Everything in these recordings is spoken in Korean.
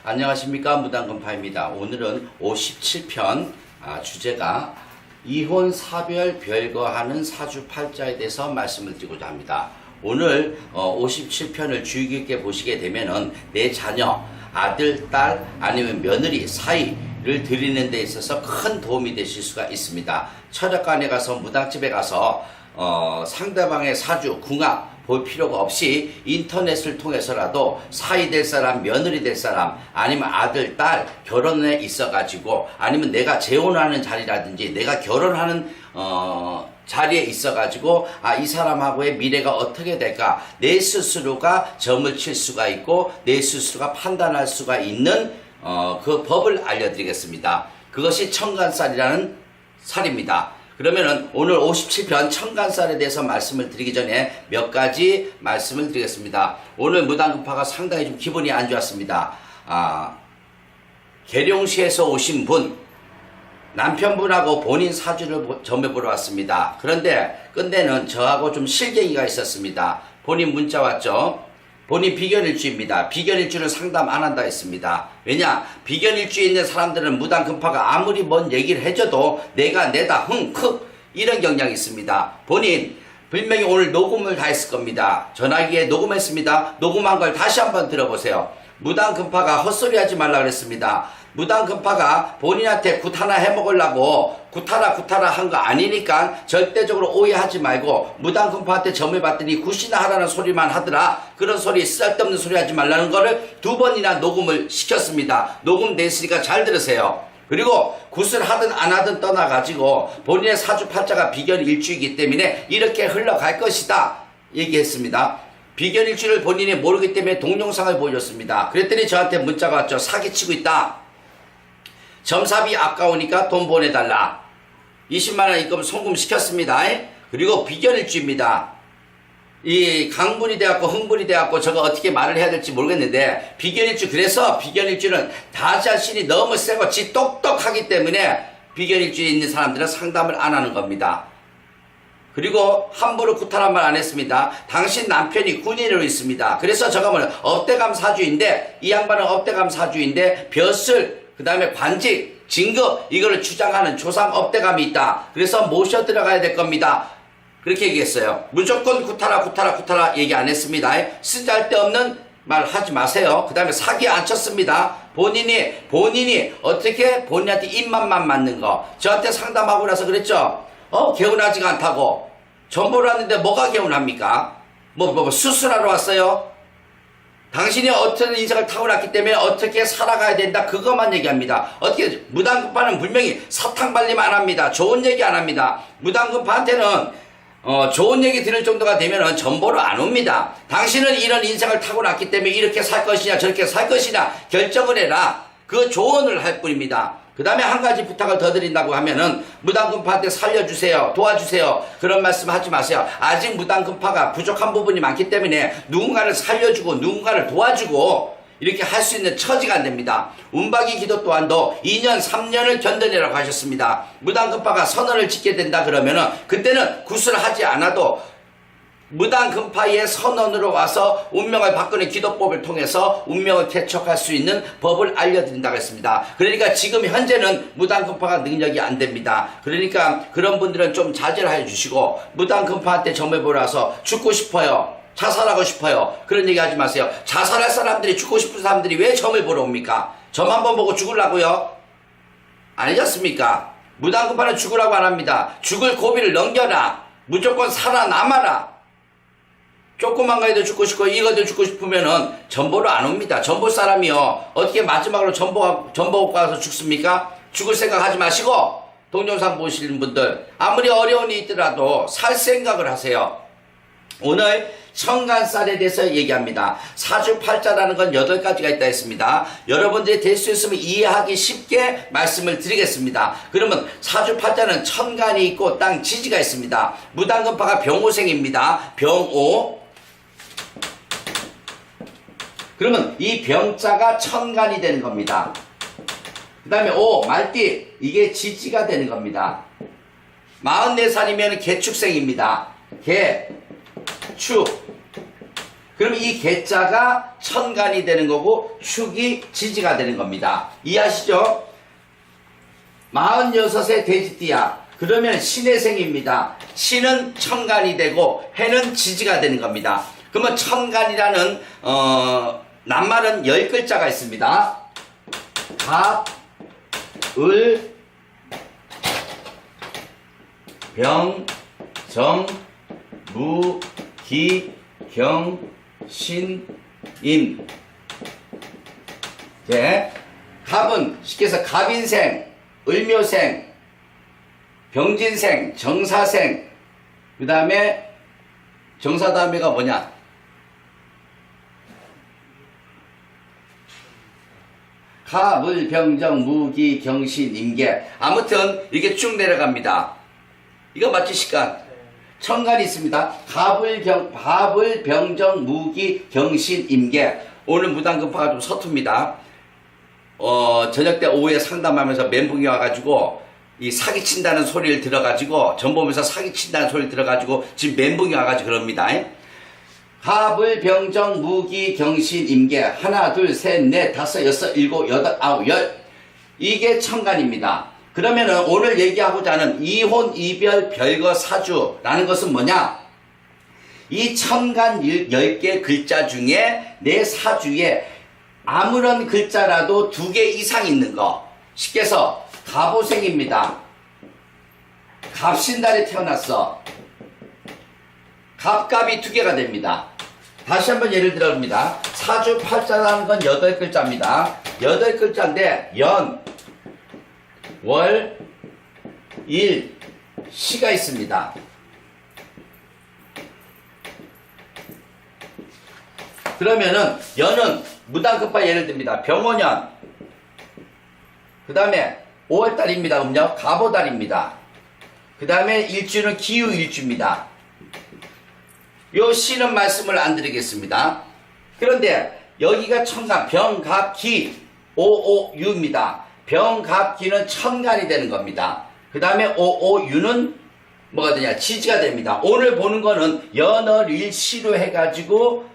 안녕하십니까, 무당금파입니다. 오늘은 57편 주제가 이혼, 사별, 별거하는 사주팔자에 대해서 말씀을 드리고자 합니다. 오늘 57편을 주의 깊게 보시게 되면은 내 자녀, 아들, 딸 아니면 며느리 사이를 드리는 데 있어서 큰 도움이 되실 수가 있습니다. 철학관에 가서 무당집에 가서 상대방의 사주, 궁합 볼 필요가 없이 인터넷을 통해서라도 사이 될 사람, 며느리 될 사람, 아니면 아들, 딸 결혼에 있어가지고, 아니면 내가 재혼하는 자리라든지 내가 결혼하는 자리에 있어가지고 이 사람하고의 미래가 어떻게 될까, 내 스스로가 점을 칠 수가 있고 내 스스로가 판단할 수가 있는 그 법을 알려드리겠습니다. 그것이 천간살이라는 살입니다. 그러면은 오늘 57편 천간살에 대해서 말씀을 드리기 전에 몇 가지 말씀을 드리겠습니다. 오늘 무당급파가 상당히 좀 기분이 안 좋았습니다. 계룡시에서 오신 분, 남편분하고 본인 사주를 점해보러 왔습니다. 그런데 끝내는 저하고 좀 실갱이가 있었습니다. 본인 문자 왔죠? 본인 비견일주입니다. 비견일주는 상담 안 한다 했습니다. 왜냐? 비견일주에 있는 사람들은 무당금파가 아무리 뭔 얘기를 해줘도 내가 내다 흥크 이런 경향이 있습니다. 본인 분명히 오늘 녹음을 다 했을 겁니다. 전화기에 녹음했습니다. 녹음한 걸 다시 한번 들어보세요. 무당금파가 헛소리 하지 말라 그랬습니다. 무당금파가 본인한테 굿하나 해먹으려고 굿하라 한 거 아니니까 절대적으로 오해하지 말고, 무당금파한테 점해봤더니 굿이나 하라는 소리만 하더라, 그런 소리, 쓸데없는 소리 하지 말라는 거를 2번이나 녹음을 시켰습니다. 녹음됐으니까 잘 들으세요. 그리고 굿을 하든 안 하든 떠나가지고 본인의 사주팔자가 비견일주이기 때문에 이렇게 흘러갈 것이다 얘기했습니다. 비견일주를 본인이 모르기 때문에 동영상을 보여줬습니다. 그랬더니 저한테 문자가 왔죠. 사기치고 있다. 점삽이 아까우니까 돈 보내달라. 20만원 입금 송금시켰습니다. 그리고 비견일주입니다. 이 강분이 돼갖고 흥분이 돼갖고 저거 어떻게 말을 해야 될지 모르겠는데, 비견일주, 그래서 비견일주는 다 자신이 너무 세고 지 똑똑하기 때문에 비견일주에 있는 사람들은 상담을 안 하는 겁니다. 그리고 함부로 구타란 말 안 했습니다. 당신 남편이 군인으로 있습니다. 그래서 저거 뭐냐, 업대감 사주인데, 이 양반은 업대감 사주인데 벼슬, 그 다음에 관직, 진급 이거를 주장하는 조상 업대감이 있다. 그래서 모셔 들어가야 될 겁니다. 그렇게 얘기했어요. 무조건 구타라 얘기 안 했습니다. 쓰잘데없는 말 하지 마세요. 그 다음에 사기 안 쳤습니다. 본인이 어떻게 본인한테 입맛만 맞는 거 저한테 상담하고 나서 그랬죠. 개운하지가 않다고. 정보를 왔는데 뭐가 개운합니까? 뭐 수술하러 왔어요? 당신이 어떤 인생을 타고났기 때문에 어떻게 살아가야 된다, 그것만 얘기합니다. 어떻게, 무당급파는 분명히 사탕 발림 안 합니다. 좋은 얘기 안 합니다. 무당급파한테는 좋은 얘기 들을 정도가 되면은 전보로 안 옵니다. 당신은 이런 인생을 타고났기 때문에 이렇게 살 것이냐 저렇게 살 것이냐 결정을 해라, 그 조언을 할 뿐입니다. 그 다음에 한 가지 부탁을 더 드린다고 하면은, 무당금파한테 살려주세요, 도와주세요, 그런 말씀 하지 마세요. 아직 무당금파가 부족한 부분이 많기 때문에 누군가를 살려주고 누군가를 도와주고 이렇게 할 수 있는 처지가 안 됩니다. 운박이 기도 또한도 2년 3년을 견뎌내라고 하셨습니다. 무당금파가 선언을 짓게 된다 그러면은 그때는 굿을 하지 않아도 무당금파의 선언으로 와서 운명을 바꾸는 기도법을 통해서 운명을 개척할 수 있는 법을 알려드린다고 했습니다. 그러니까 지금 현재는 무당금파가 능력이 안 됩니다. 그러니까 그런 분들은 좀 자제를 해주시고, 무당금파한테 점해보러 와서 죽고 싶어요, 자살하고 싶어요, 그런 얘기 하지 마세요. 자살할 사람들이, 죽고 싶은 사람들이 왜 점을 보러 옵니까? 점 한번 보고 죽으려고요? 아니겠습니까? 무당금파는 죽으라고 안 합니다. 죽을 고비를 넘겨라, 무조건 살아남아라. 조그만 거에도 죽고 싶고 이거도 죽고 싶으면은 전보로 안 옵니다. 전보 사람이요, 어떻게 마지막으로 전보 가서 죽습니까? 죽을 생각 하지 마시고, 동영상 보시는 분들 아무리 어려운 일이 있더라도 살 생각을 하세요. 오늘 천간살에 대해서 얘기합니다. 사주팔자라는 건 8가지가 있다 했습니다. 여러분들이 될 수 있으면 이해하기 쉽게 말씀을 드리겠습니다. 그러면 사주팔자는 천간이 있고 땅 지지가 있습니다. 무당금파가 병오생입니다. 병오. 그러면 이 병자가 천간이 되는 겁니다. 그 다음에 오, 말띠, 이게 지지가 되는 겁니다. 44살이면 개축생입니다. 개, 축. 그럼 이 개자가 천간이 되는 거고 축이 지지가 되는 겁니다. 이해하시죠? 46의 돼지띠야. 그러면 신의 생입니다. 신은 천간이 되고 해는 지지가 되는 겁니다. 그러면 천간이라는 낱말은 10글자가 있습니다. 갑, 을, 병, 정, 무, 기, 경, 신, 임. 예. 갑은 쉽게 해서 갑인생, 을묘생, 병진생, 정사생, 그 다음에 정사 다음에가 뭐냐? 갑, 을, 병, 정, 무, 기, 경, 신, 임계. 아무튼 이렇게 쭉 내려갑니다. 이거 맞지, 시간? 천간이 있습니다. 갑을, 병, 정, 무, 기, 경, 신, 임계. 오늘 무당급파가 좀 서툽니다. 저녁 때 오후에 상담하면서 멘붕이 와가지고 이 사기친다는 소리를 들어가지고 전 보면서 사기친다는 소리를 들어가지고 지금 멘붕이 와가지고 그럽니다. 갑을, 병정, 무기, 경신, 임계. 하나, 둘, 셋, 넷, 다섯, 여섯, 일곱, 여덟, 아홉, 열. 이게 천간입니다. 그러면은 오늘 얘기하고자 하는 이혼, 이별, 별거, 사주라는 것은 뭐냐? 이 천간 10개 글자 중에 내 사주에 아무런 글자라도 2개 이상 있는 거. 쉽게 해서 갑오생입니다. 갑신달에 태어났어. 갑갑이 2개가 됩니다. 다시 한번 예를 들어봅니다. 사주 팔자라는 건 8글자입니다. 8글자인데 연, 월, 일, 시가 있습니다. 그러면은 연은 무당급파 예를 듭니다. 병오년, 그 다음에 5월달입니다. 음력 갑오달입니다. 그 다음에 일주는 기후일주입니다. 요 시는 말씀을 안 드리겠습니다. 그런데 여기가 천간, 병갑기, 오오유입니다. 병갑기는 천간이 되는 겁니다. 그 다음에 오오유는 뭐가 되냐? 지지가 됩니다. 오늘 보는 거는 연월일시로 해가지고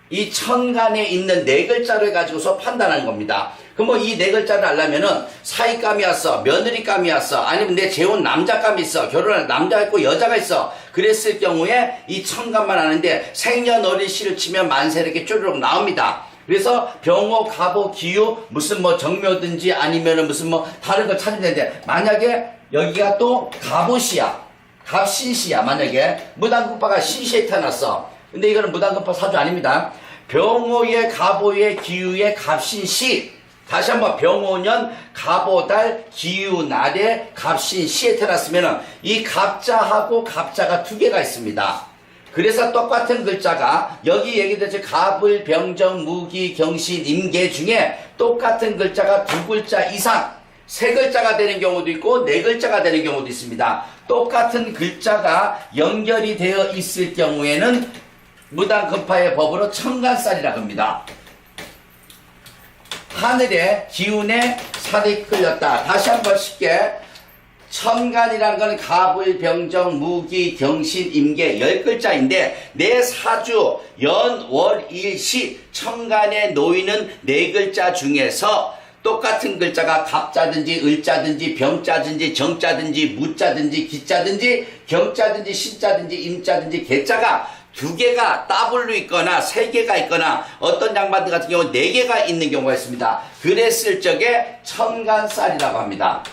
이 천간에 있는 4글자를 가지고서 판단하는 겁니다. 그럼 뭐 이 4글자를 알려면은 사위감이 왔어, 며느리감이 왔어, 아니면 내 재혼 남자감이 있어, 결혼할 남자가 있고 여자가 있어. 그랬을 경우에 이 천간만 아는데 생년월일시를 치면 만세 이렇게 쪼르륵 나옵니다. 그래서 병호, 갑오, 기후 무슨 뭐 정묘든지 아니면은 무슨 뭐 다른 걸 찾으면 되는데 만약에 여기가 또 갑오시야, 갑신시야. 만약에 무당급파가 신시에 태어났어. 근데 이거는 무당급파 사주 아닙니다. 병호의, 갑오의, 기후의, 갑신시. 다시 한번 병오년, 갑오달, 기후날에, 갑신시에 태어났으면 이 갑자하고 갑자가 2개가 있습니다. 그래서 똑같은 글자가 여기 얘기됐죠. 갑을, 병정, 무기, 경신, 임계 중에 똑같은 글자가 2글자 이상 3글자가 되는 경우도 있고 4글자가 되는 경우도 있습니다. 똑같은 글자가 연결이 되어 있을 경우에는 무당급파의 법으로 천간살이라고 합니다. 하늘에 기운에 살이 끌렸다. 다시 한번 쉽게 천간이라는 건 갑을, 병정, 무기, 경신, 임계 10글자인데 내 사주 연, 월, 일, 시 천간에 놓이는 4글자 중에서 똑같은 글자가 갑자든지 을자든지 병자든지 정자든지 무자든지 기자든지 경자든지 신자든지 임자든지 개자가 2개가 더블로 있거나 3개가 있거나 어떤 양반들 같은 경우 4개가 있는 경우가 있습니다. 그랬을 적에 천간살이라고 합니다.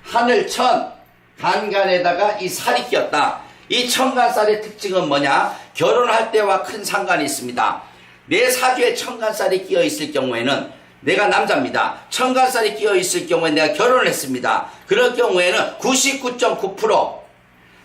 하늘천, 간간에다가 이 살이 끼었다. 이 천간살의 특징은 뭐냐? 결혼할 때와 큰 상관이 있습니다. 내 사주에 천간살이 끼어 있을 경우에는 내가 남자입니다. 천간살이 끼어 있을 경우에 내가 결혼을 했습니다. 그럴 경우에는 99.9%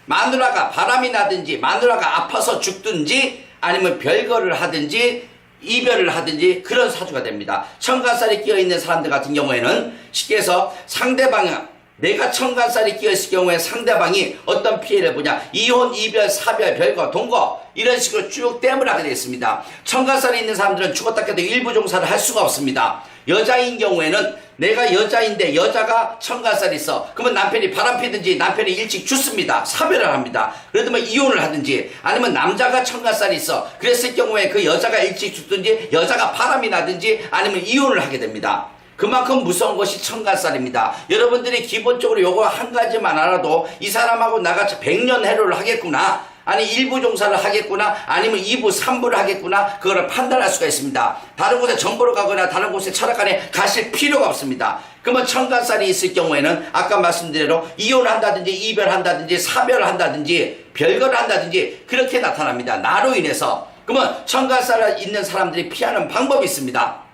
마누라가 바람이 나든지 마누라가 아파서 죽든지 아니면 별거를 하든지 이별을 하든지 그런 사주가 됩니다. 천간살이 끼어있는 사람들 같은 경우에는 쉽게 해서 상대방 내가 청간살이 끼어있을 경우에 상대방이 어떤 피해를 보냐, 이혼, 이별, 사별, 별거, 동거 이런 식으로 쭉 댐을 하게 되어 있습니다. 청간살이 있는 사람들은 죽었다 깨도 일부 종사를 할 수가 없습니다. 여자인 경우에는 내가 여자인데 여자가 청간살이 있어. 그러면 남편이 바람피든지 남편이 일찍 죽습니다. 사별을 합니다. 그러면 이혼을 하든지, 아니면 남자가 청간살이 있어. 그랬을 경우에 그 여자가 일찍 죽든지 여자가 바람이 나든지 아니면 이혼을 하게 됩니다. 그만큼 무서운 것이 청간살입니다. 여러분들이 기본적으로 요거 한 가지만 알아도 이 사람하고 나가 100년 해로를 하겠구나, 아니 일부 종사를 하겠구나, 아니면 2부 3부를 하겠구나, 그거를 판단할 수가 있습니다. 다른 곳에 정보를 가거나 다른 곳에 철학관에 가실 필요가 없습니다. 그러면 청간살이 있을 경우에는 아까 말씀드린 대로 이혼한다든지 이별한다든지 사별을 한다든지 별거를 한다든지 그렇게 나타납니다. 나로 인해서. 그러면 청간살이 있는 사람들이 피하는 방법이 있습니다.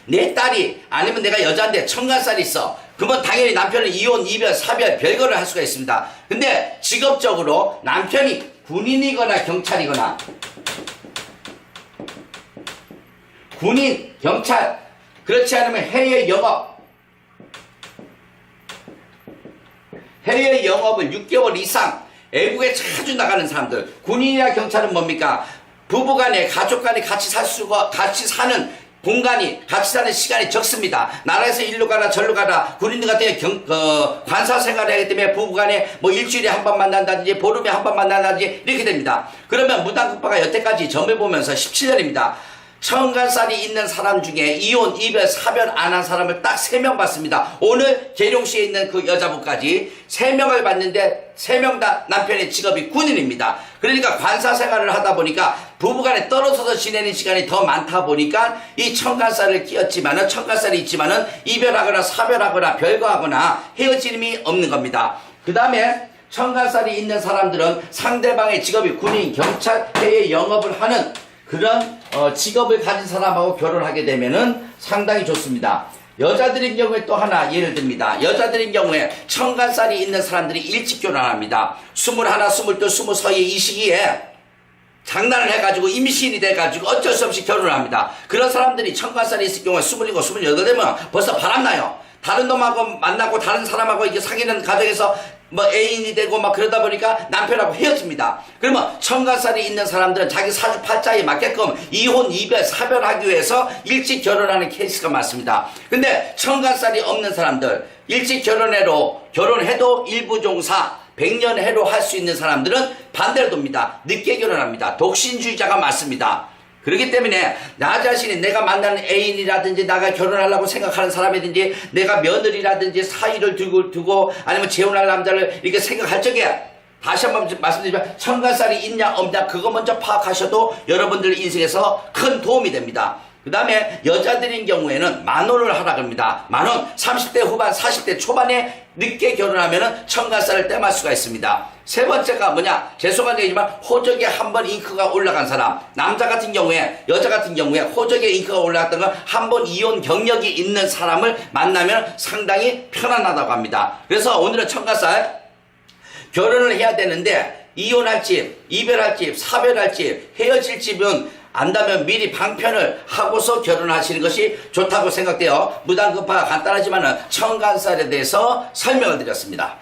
내 딸이, 아니면 내가 여자인데 청간살이 있어. 그러면 당연히 남편은 이혼, 이별, 사별, 별거를 할 수가 있습니다. 근데 직업적으로 남편이 군인이거나 경찰이거나, 군인, 경찰, 그렇지 않으면 해외 영업을 6개월 이상 외국에 자주 나가는 사람들. 군인이나 경찰은 뭡니까? 부부간에, 가족간에 같이 사는 공간이, 같이 사는 시간이 적습니다. 나라에서 일로 가라 절로 가라. 군인들 같은 경우 관사 생활을 하기 때문에 부부간에 뭐 일주일에 한 번 만난다든지 보름에 한 번 만난다든지 이렇게 됩니다. 그러면 무당급파가 여태까지 점을 보면서 17년입니다. 청간살이 있는 사람 중에 이혼, 이별, 사별 안 한 사람을 딱 3명 봤습니다. 오늘 계룡시에 있는 그 여자분까지 3명을 봤는데 3명 다 남편의 직업이 군인입니다. 그러니까 관사 생활을 하다 보니까 부부간에 떨어져서 지내는 시간이 더 많다 보니까 이 청간살이 있지만은 이별하거나 사별하거나 별거하거나 헤어짐이 없는 겁니다. 그 다음에 청간살이 있는 사람들은 상대방의 직업이 군인, 경찰, 해외 영업을 하는 그런 직업을 가진 사람하고 결혼하게 되면은 상당히 좋습니다. 여자들인 경우에 또 하나 예를 듭니다. 여자들인 경우에 청간살이 있는 사람들이 일찍 결혼합니다. 21, 22, 20 사이에 이 시기에 장난을 해가지고 임신이 돼가지고 어쩔 수 없이 결혼을 합니다. 그런 사람들이 청간살이 있을 경우에 27, 28 되면 벌써 바람나요. 다른 놈하고 만나고 다른 사람하고 이게 사귀는 과정에서 뭐 애인이 되고 막 그러다 보니까 남편하고 헤어집니다. 그러면 청간살이 있는 사람들은 자기 사주팔자에 맞게끔 이혼, 이별, 사별하기 위해서 일찍 결혼하는 케이스가 많습니다. 근데 청간살이 없는 사람들, 일찍 결혼해도 일부 종사 100년 해로 할 수 있는 사람들은 반대로 돕니다. 늦게 결혼합니다. 독신주의자가 많습니다. 그렇기 때문에 나 자신이 내가 만나는 애인이라든지 나가 결혼하려고 생각하는 사람이든지 내가 며느리라든지 사이를 두고 아니면 재혼할 남자를 이렇게 생각할 적에 다시 한번 말씀드리지만 청간살이 있냐 없냐 그거 먼저 파악하셔도 여러분들 인생에서 큰 도움이 됩니다. 그 다음에 여자들인 경우에는 만원을 하라 그럽니다. 만원. 30대 후반 40대 초반에 늦게 결혼하면 청간살을 땜할 수가 있습니다. 세 번째가 뭐냐, 죄송한 얘기지만 호적에 한번 잉크가 올라간 사람, 남자 같은 경우에 여자 같은 경우에 호적에 잉크가 올라갔던 건 한 번 이혼 경력이 있는 사람을 만나면 상당히 편안하다고 합니다. 그래서 오늘은 청간살 결혼을 해야 되는데 이혼할지 이별할지 사별할지 헤어질 집은 안다면 미리 방편을 하고서 결혼하시는 것이 좋다고 생각돼요. 무당급파 간단하지만 청간살에 대해서 설명을 드렸습니다.